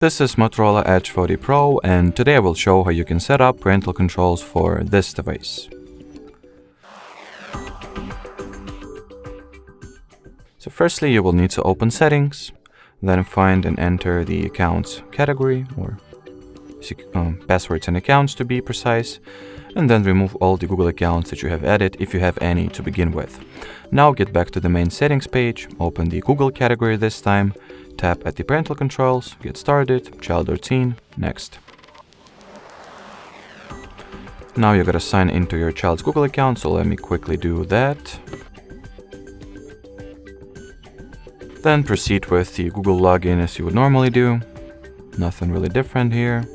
This is Motorola Edge 40 Pro, and today I will show how you can set up parental controls for this device. So firstly, you will need to open Settings, then find and enter the accounts category, or passwords and accounts to be precise, and then remove all the Google accounts that you have added if you have any to begin with. Now get back to the main settings page, open the Google category this time, tap at the parental controls, get started, child routine, next. Now you gotta sign into your child's Google account, so let me quickly do that. Then proceed with the Google login as you would normally do. Nothing really different here.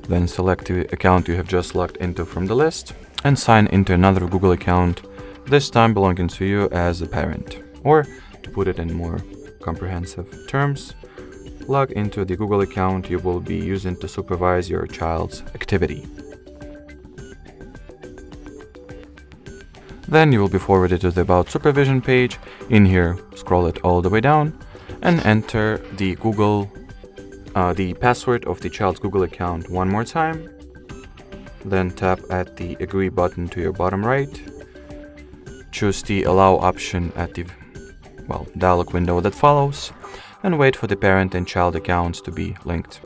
Then select the account you have just logged into from the list and sign into another Google account, this time belonging to you as a parent. Or, to put it in more comprehensive terms, log into the Google account you will be using to supervise your child's activity. Then you will be forwarded to the About Supervision page. In here, scroll it all the way down and enter the password of the child's Google account one more time. Then tap at the Agree button to your bottom right. Choose the Allow option at the dialog window that follows, and wait for the parent and child accounts to be linked.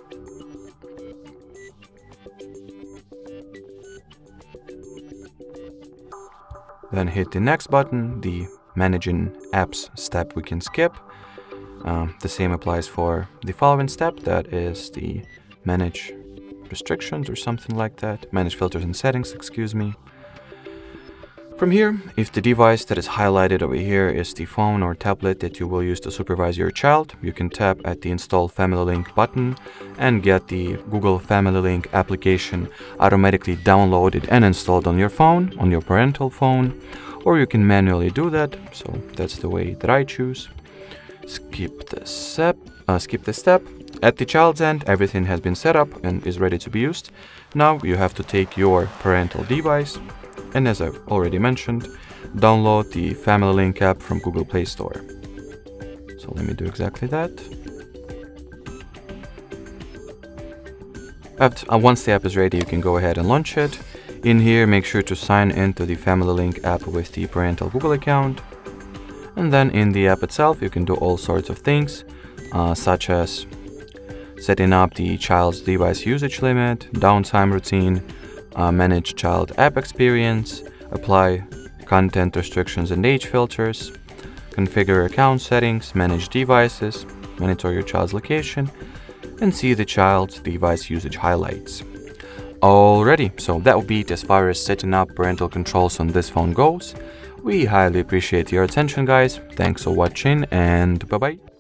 Then hit the Next button. The Managing Apps step we can skip. The same applies for the following step, that is the Manage Restrictions or something like that. Manage Filters and Settings, excuse me. From here, if the device that is highlighted over here is the phone or tablet that you will use to supervise your child, you can tap at the Install Family Link button and get the Google Family Link application automatically downloaded and installed on your phone, on your parental phone, or you can manually do that, so that's the way that I choose. Skip this step. At the child's end, everything has been set up and is ready to be used. Now you have to take your parental device and, as I've already mentioned, download the Family Link app from Google Play Store. So let me do exactly that. Once the app is ready, you can go ahead and launch it. In here, make sure to sign into the Family Link app with the parental Google account. And then in the app itself, you can do all sorts of things, such as setting up the child's device usage limit, downtime routine, manage child app experience, apply content restrictions and age filters, configure account settings, manage devices, monitor your child's location, and see the child's device usage highlights. Alrighty, so that will be it as far as setting up parental controls on this phone goes. We highly appreciate your attention, guys. Thanks for watching, and bye-bye.